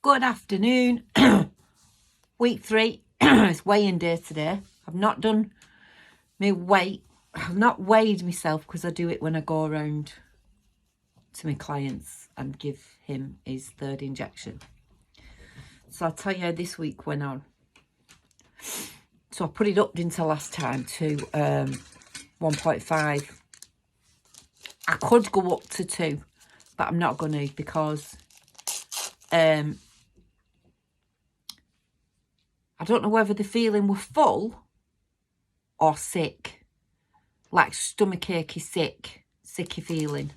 Good afternoon. Week 3. It's weighing day today. I've not done my weight. I've not weighed myself because I do it when I go around to my clients and give him his 3rd injection. So I'll tell you how this week went on. So I put it up, didn't I, last time to 1.5. I could go up to 2, but I'm not going to because I don't know whether the feeling were full or sick, like stomach achy, sicky feeling,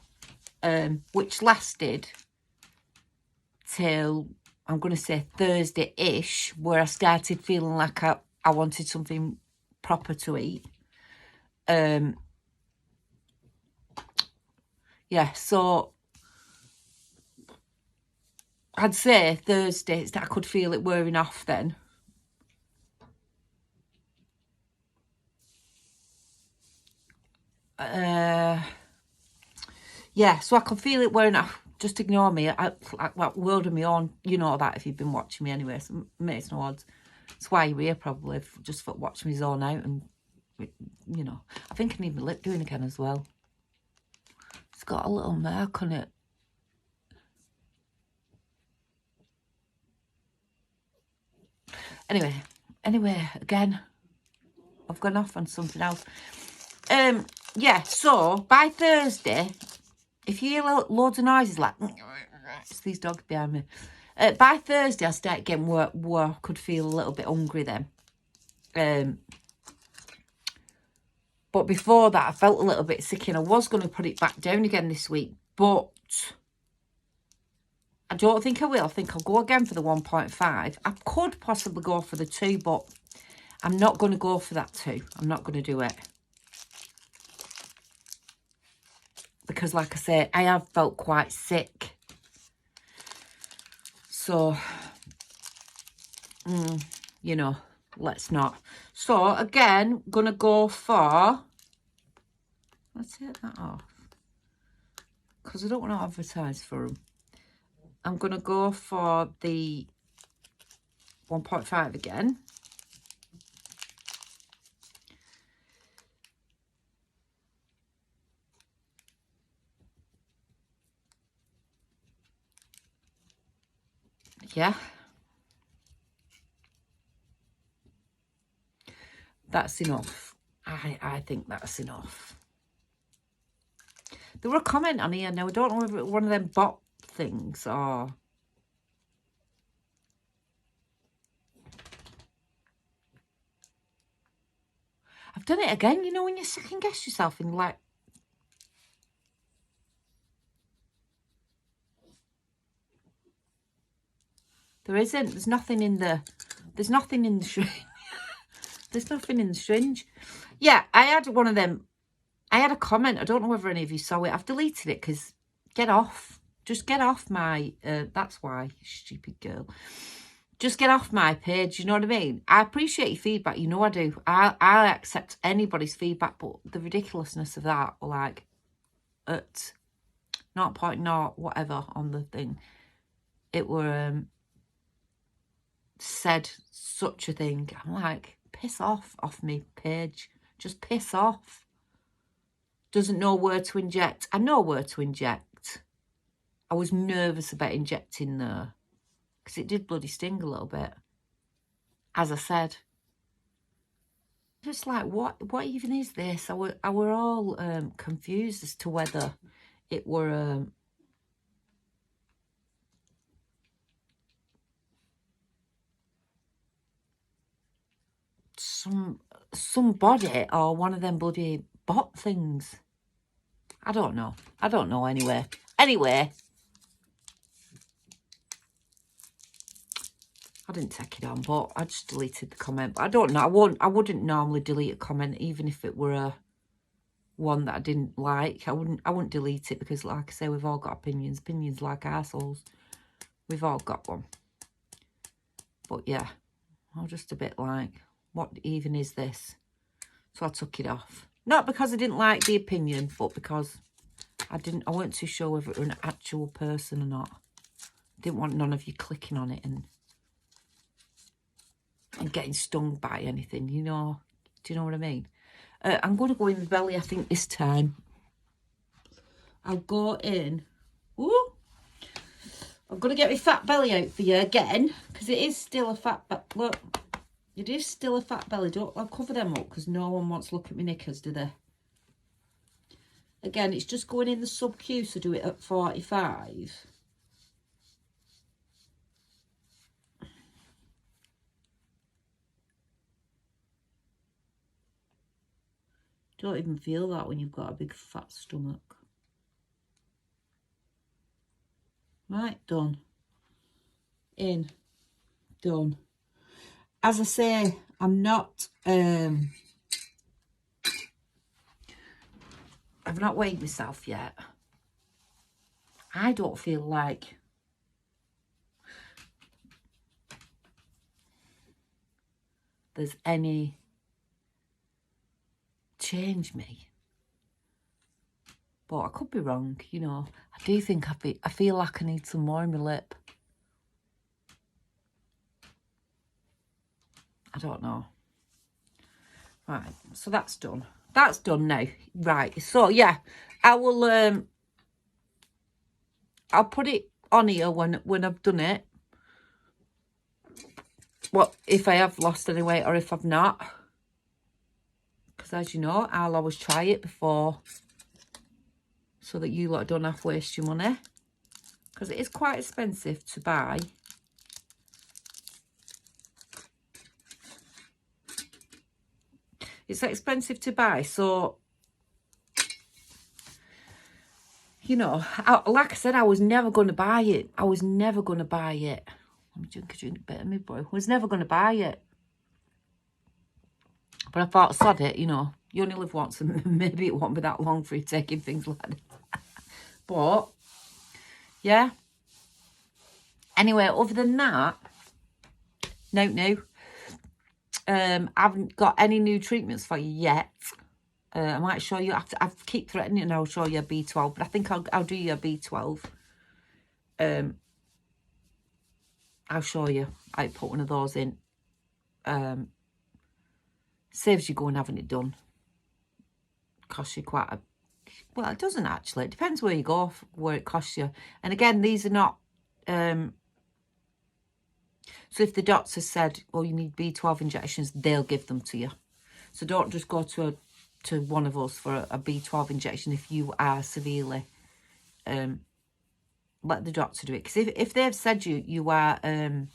which lasted till, I'm going to say Thursday-ish, where I started feeling like I wanted something proper to eat. Yeah, so I'd say Thursday, I could feel it wearing off then. Yeah, so I could feel it wearing off. Just ignore me. Like world of my own. You know that if you've been watching me anyway. So it makes no odds. That's why you're here probably. Just for watching me zone out and, you know. I think I need my lip doing again as well. It's got a little mark on it. Anyway, again, I've gone off on something else. Yeah, so by Thursday, if you hear loads of noises like, it's these dogs behind me. By Thursday, I start getting where I could feel a little bit hungry then. But before that, I felt a little bit sick and I was going to put it back down again this week. But I don't think I will. I think I'll go again for the 1.5. I could possibly go for the 2, but I'm not going to go for that 2. I'm not going to do it. Because like I say, I have felt quite sick. So, you know, let's not. So, again, going to go for... Let's take that off. Because I don't want to advertise for them. I'm going to go for the 1.5 again. Yeah. That's enough. I think that's enough. There were a comment on here. Now, I don't know if it was one of them bot things or... I've done it again. You know, when you second guess yourself and like... There isn't. There's nothing in the... There's nothing in the syringe. There's nothing in the syringe. Yeah, I had one of them. I had a comment. I don't know whether any of you saw it. I've deleted it because get off. Just get off my... that's why, stupid girl. Just get off my page, you know what I mean? I appreciate your feedback, you know I do. I accept anybody's feedback, but the ridiculousness of that, like, at 0.0 whatever on the thing, it were said such a thing. I'm like, piss off me page. Just piss off. Doesn't know where to inject. I know where to inject. I was nervous about injecting there. Because it did bloody sting a little bit. As I said. Just like, what even is this? I were all confused as to whether it were... somebody or one of them bloody bot things. I don't know. I don't know anyway. Anyway... I didn't take it on, but I just deleted the comment. But I don't know. I wouldn't normally delete a comment, even if it were a one that I didn't like. I wouldn't delete it because, like I say, we've all got opinions. Opinions like assholes. We've all got one. But yeah, I was just a bit like, what even is this? So I took it off. Not because I didn't like the opinion, but because I weren't too sure whether it were an actual person or not. Didn't want none of you clicking on it and getting stung by anything, you know. Do you know what I mean? I'm going to go in the belly, I think, this time. I'll go in. Ooh. I'm going to get my fat belly out for you again, because it is still a fat belly. Look, it is still a fat belly. I'll cover them up, because no one wants to look at my knickers, do they? Again, it's just going in the sub-Q, so do it at 45. Don't even feel that when you've got a big fat stomach. Right, done. In. Done. As I say, I'm not, I've not weighed myself yet. I don't feel like there's any change me. But I could be wrong, you know. I do think I feel like I need some more in my lip. I don't know. Right, so that's done. That's done now. Right, so yeah, I will I'll put it on here when I've done it. What if I have lost any weight or if I've not. Because as you know, I'll always try it before, so that you lot don't have to waste your money. Because it is quite expensive to buy. It's expensive to buy, so, you know, like I said, I was never going to buy it. I was never going to buy it. Let me drink a bit of me, boy. I was never going to buy it. But I thought, sod it, you know. You only live once, and maybe it won't be that long for you taking things like that. But, yeah. Anyway, other than that, no. I haven't got any new treatments for you yet. I might show you. I keep threatening and I'll show you a B12, but I think I'll do you a B12. I'll show you. I put one of those in. Saves you going having it done. Costs you quite a... Well, it doesn't actually. It depends where you go, where it costs you. And again, these are not... So if the doctor said, well, you need B12 injections, they'll give them to you. So don't just go to one of us for a B12 injection if you are severely... let the doctor do it. Because if they've said you are in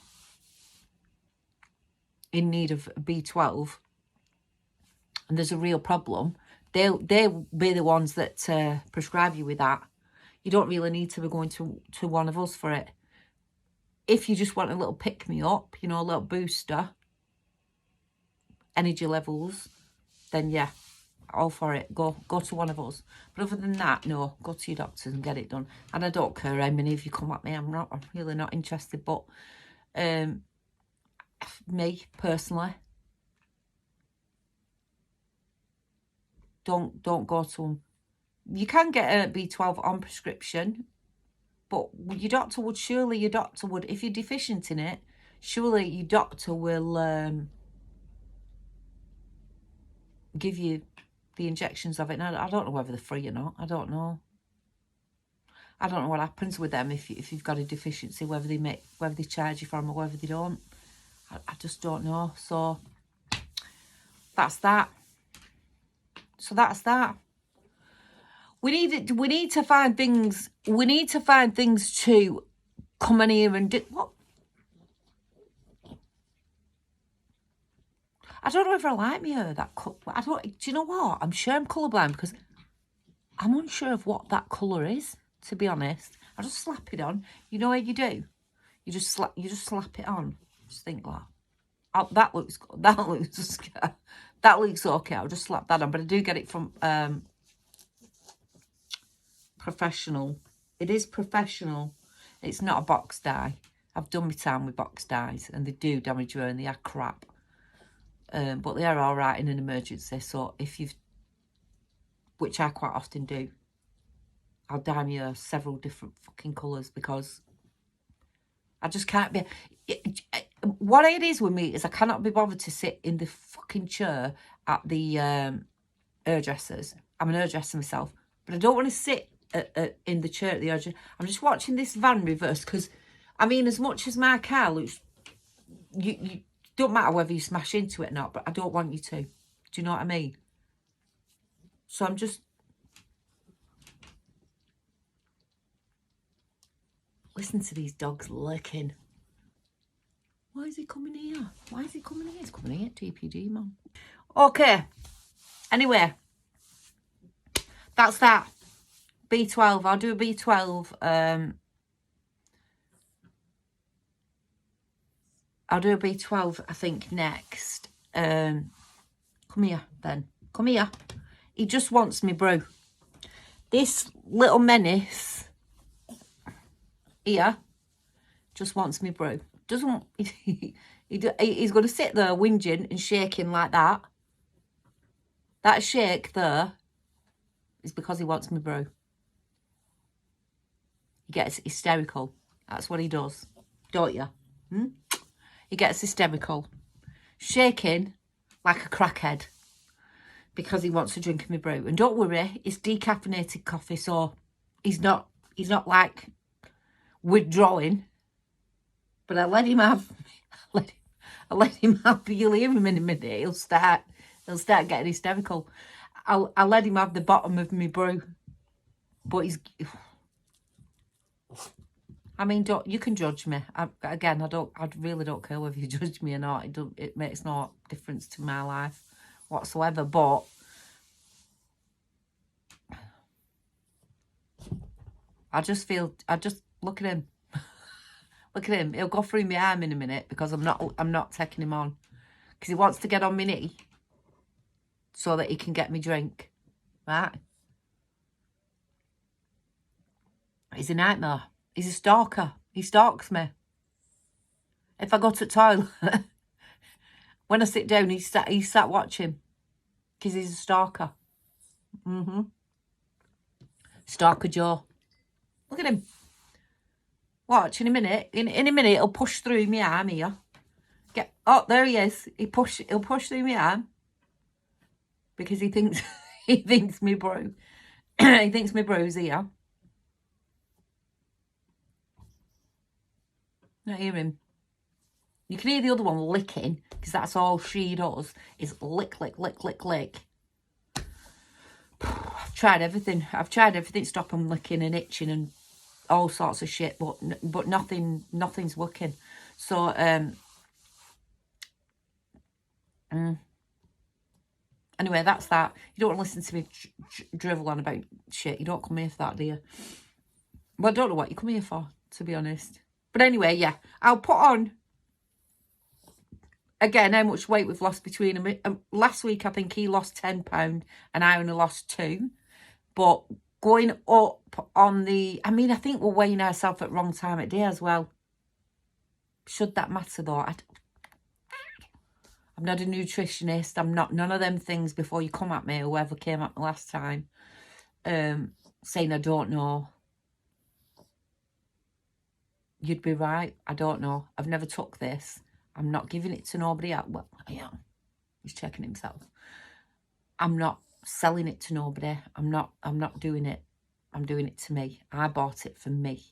need of B12 and there's a real problem, they'll be the ones that prescribe you with that. You don't really need to be going to one of us for it. If you just want a little pick-me-up, you know, a little booster, energy levels, then yeah, all for it. Go to one of us. But other than that, no, go to your doctors and get it done. And I don't care how many of you come at me. I'm really not interested. But me personally, don't go to them. You can get a B12 on prescription, but your doctor would, if you're deficient in it, surely your doctor will give you the injections of it. Now, I don't know whether they're free or not. I don't know. I don't know what happens with them if you've got a deficiency, whether they charge you for them or whether they don't. I just don't know. So that's that. So that's that. We need to find things. We need to find things to come in here and do. What? I don't know if I like me hair, that colour. Do you know what? I'm sure I'm colourblind because I'm unsure of what that colour is, to be honest. I just slap it on. You know what you do? You just slap it on. Just think like, oh, that looks good. That looks okay. I'll just slap that on. But I do get it from Professional. It is Professional. It's not a box dye. I've done my time with box dyes and they do damage your hair and they are crap. But they are all right in an emergency. So if you've, which I quite often do, I'll dye my hair several different fucking colours because I just can't be. What it is with me is I cannot be bothered to sit in the fucking chair at the hairdressers. I'm an hairdresser myself, but I don't want to sit in the chair at the hairdresser. I'm just watching this van reverse because, I mean, as much as my car looks, you don't matter whether you smash into it or not, but I don't want you to. Do you know what I mean? So I'm just listen to these dogs licking. Why is he coming here? Why is he coming here? He's coming here, TPD, man. Okay. Anyway, that's that. B12. I'll do a B12. I'll do a B12, I think, next. Come here, then. Come here. He just wants me brew. This little menace here just wants me brew. Doesn't he's going to sit there whinging and shaking like that. That shake there is because he wants me brew. He gets hysterical. That's what he does, don't you? He gets hysterical, shaking like a crackhead because he wants to drink me brew. And don't worry, it's decaffeinated coffee, so he's not like withdrawing. But I let him have, I let him have. You'll hear him in a minute. He'll start getting hysterical. I let him have the bottom of me brew, but he's. I mean, you can judge me. I really don't care whether you judge me or not. It makes no difference to my life whatsoever. But I just look at him. Look at him. He'll go through my arm in a minute because I'm not taking him on. Because he wants to get on my knee so that he can get me drink. Right? He's a nightmare. He's a stalker. He stalks me. If I go to the toilet, when I sit down, he's sat watching. Because he's a stalker. Stalker Joe. Look at him. Watch, in a minute. In a minute, he'll push through my arm here. Oh, there he is. He'll push through my arm. Because he thinks me brew. He thinks me brew's here. Not hear him. You can hear the other one licking, because that's all she does, is lick, lick, lick, lick, lick. I've tried everything. To stop him licking and itching and all sorts of shit, but nothing's working. So, anyway, that's that. You don't want to listen to me drivel on about shit. You don't come here for that, do you? Well, I don't know what you come here for, to be honest. But anyway, yeah, I'll put on, again, how much weight we've lost between them. Last week, I think he lost 10 pounds and I only lost 2. But going up on the, I mean, I think we're weighing ourselves at the wrong time of day as well. Should that matter, though? I'm not a nutritionist. I'm not none of them things before you come at me, whoever came at me last time, saying I don't know. You'd be right. I don't know. I've never took this. I'm not giving it to nobody else. Well, I am. He's checking himself. I'm not selling it to nobody. I'm not doing it. I'm doing it to me. I bought it for me.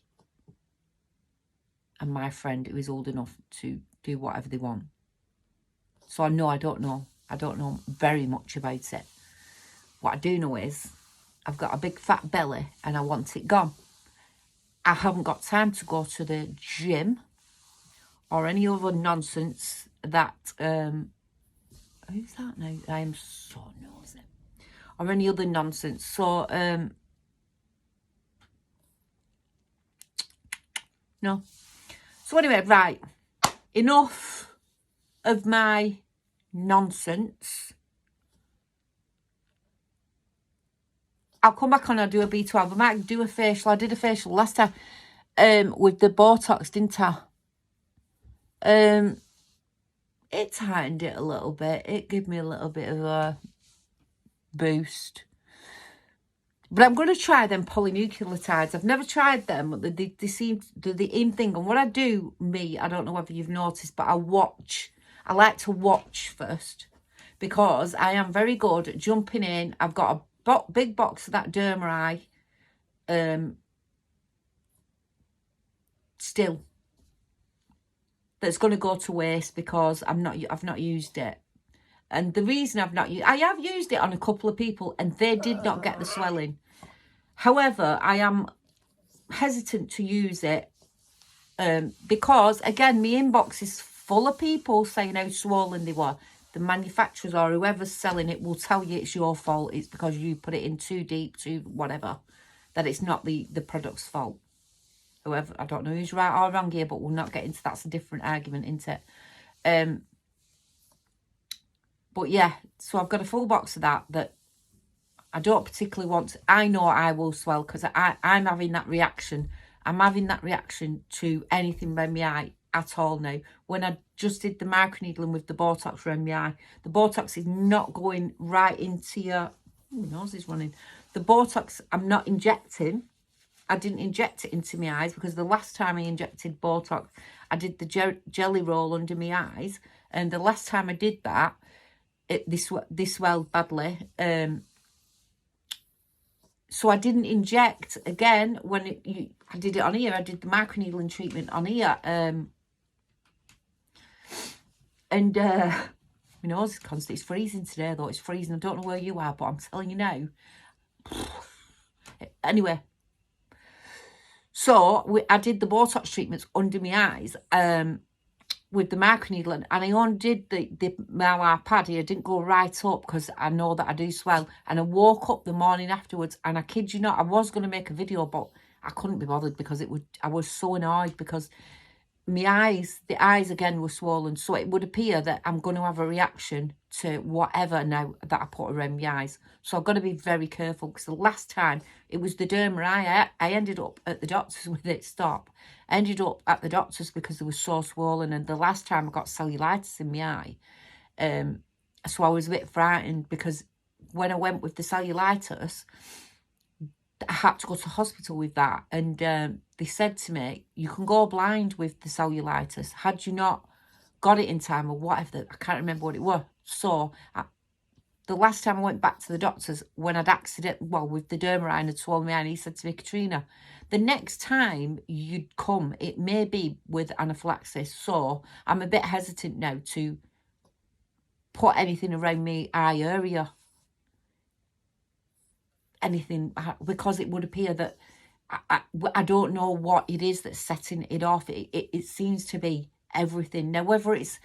And my friend who is old enough to do whatever they want. So I don't know. I don't know very much about it. What I do know is I've got a big fat belly and I want it gone. I haven't got time to go to the gym or any other nonsense that, who's that now? I am so nosy. Or any other nonsense. So, no. So anyway, right. Enough of my nonsense. I'll come back on, I'll do a B12. I might do a facial. I did a facial last time with the Botox, didn't I? It tightened it a little bit. It gave me a little bit of a boost. But I'm going to try them polynucleotides. I've never tried them, but they seem the in thing. And what I do, I don't know whether you've noticed, but I watch. I like to watch first because I am very good at jumping in. I've got a big box of that Derma still that's going to go to waste because I've not used it. And the reason I have used it on a couple of people and they did not get the swelling. However, I am hesitant to use it because, again, my inbox is full of people saying how swollen they were. The manufacturers or whoever's selling it will tell you it's your fault. It's because you put it in too deep, too whatever, that it's not the product's fault. Whoever, I don't know who's right or wrong here, but we'll not get into that's a different argument, isn't it? But yeah, so I've got a full box of that I don't particularly want to. I know I will swell because I'm having that reaction. I'm having that reaction to anything around my eye at all now. When I just did the microneedling with the Botox around my eye, the Botox is not going right into your... Oh, my nose is running. The Botox, I'm not injecting. I didn't inject it into my eyes because the last time I injected Botox, I did the jelly roll under my eyes. And the last time I did that, they swelled badly. So I didn't inject again when I did it on here. I did the microneedling treatment on here. My nose is constant. It's freezing today, though. It's freezing. I don't know where you are, but I'm telling you now. Anyway. So I did the Botox treatments under my eyes with the microneedling. And I only did my pad here. Didn't go right up because I know that I do swell. And I woke up the morning afterwards. And I kid you not, I was going to make a video, but I couldn't be bothered because I was so annoyed because the eyes again were swollen. So it would appear that I'm going to have a reaction to whatever now that I put around my eyes. So I've got to be very careful because the last time it was the Derma eye, I ended up at the doctor's with it. I ended up at the doctor's because they were so swollen. And the last time I got cellulitis in my eye. So I was a bit frightened because when I went with the cellulitis, I had to go to hospital with that. And they said to me, you can go blind with the cellulitis. Had you not got it in time or whatever, I can't remember what it was. So the last time I went back to the doctors, when I'd with the Derma eye and had swollen my eye, and he said to me, Katrina, the next time you'd come, it may be with anaphylaxis. So I'm a bit hesitant now to put anything around my eye area. Anything, because it would appear that I don't know what it is that's setting it off. It seems to be everything. Now, whether it's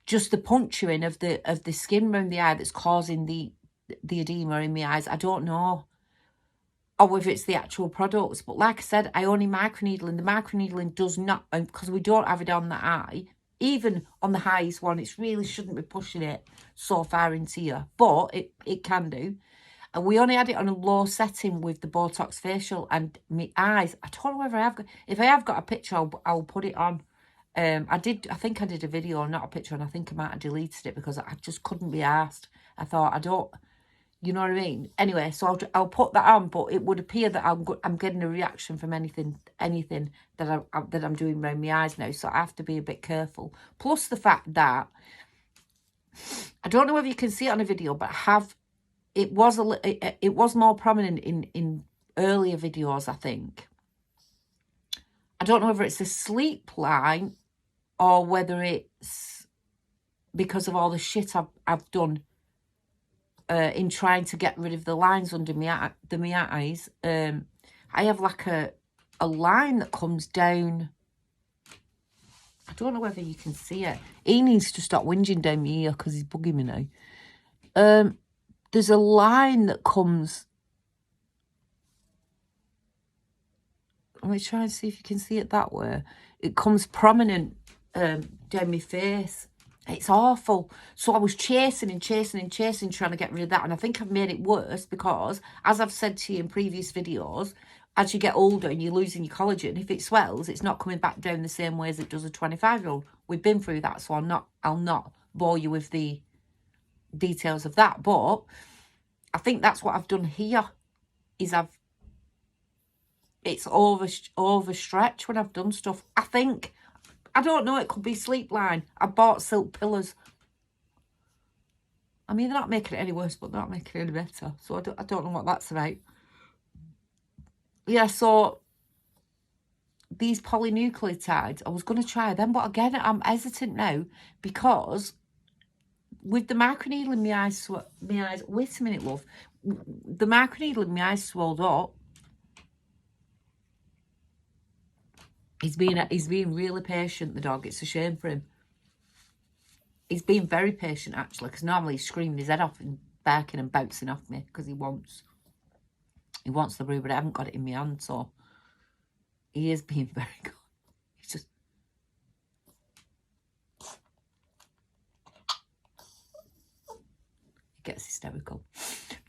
just the puncturing of the skin around the eye that's causing the edema in my eyes, I don't know. Or whether it's the actual products. But like I said, I only microneedling. The microneedling does not, because we don't have it on the eye. Even on the highest one, it really shouldn't be pushing it so far into you. But it can do. And we only had it on a low setting with the Botox facial. And my eyes, I don't know whether I have got... If I have got a picture, I'll put it on. I think I did a video, not a picture, and I think I might have deleted it because I just couldn't be arsed. I thought, I don't... You know what I mean? Anyway, so I'll put that on, but it would appear that I'm getting a reaction from anything that I'm doing around my eyes now. So I have to be a bit careful. Plus the fact that I don't know whether you can see it on a video, but it was more prominent in earlier videos, I think. I don't know whether it's a sleep line or whether it's because of all the shit I've done. In trying to get rid of the lines under my eyes. I have like a line that comes down. I don't know whether you can see it. He needs to stop whinging down my ear because he's bugging me now. There's a line that comes... Let me try and see if you can see it that way. It comes prominent down my face. It's awful. So I was chasing, trying to get rid of that. And I think I've made it worse because, as I've said to you in previous videos, as you get older and you're losing your collagen, if it swells, it's not coming back down the same way as it does a 25-year-old. We've been through that, so I'll not bore you with the details of that. But I think that's what I've done here, is it's overstretched when I've done stuff. I think, I don't know, it could be sleep line. I bought silk pillows. I mean, they're not making it any worse, but they're not making it any better. So I don't know what that's about. Yeah, so these polynucleotides, I was going to try them, but again, I'm hesitant now because with the microneedle in my eyes, wait a minute, love. The microneedle in my eyes swelled up. He's being really patient, the dog. It's a shame for him. He's being very patient, actually, because normally he's screaming his head off and barking and bouncing off me because he wants the brew, but I haven't got it in my hand, so he is being very good. He's just... He gets hysterical.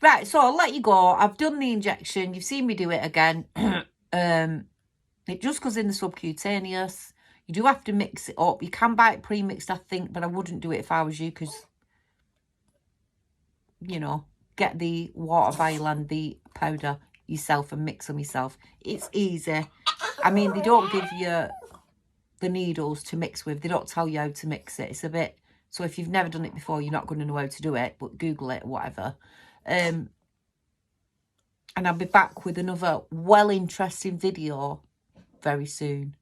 Right, so I'll let you go. I've done the injection. You've seen me do it again. It just goes in the subcutaneous. You do have to mix it up. You can buy it pre-mixed, I think, but I wouldn't do it if I was you because, you know, get the water vial and the powder yourself and mix them yourself. It's easy. I mean, they don't give you the needles to mix with. They don't tell you how to mix it. It's a bit... So if you've never done it before, you're not going to know how to do it, but Google it or whatever. And I'll be back with another well-interesting video very soon.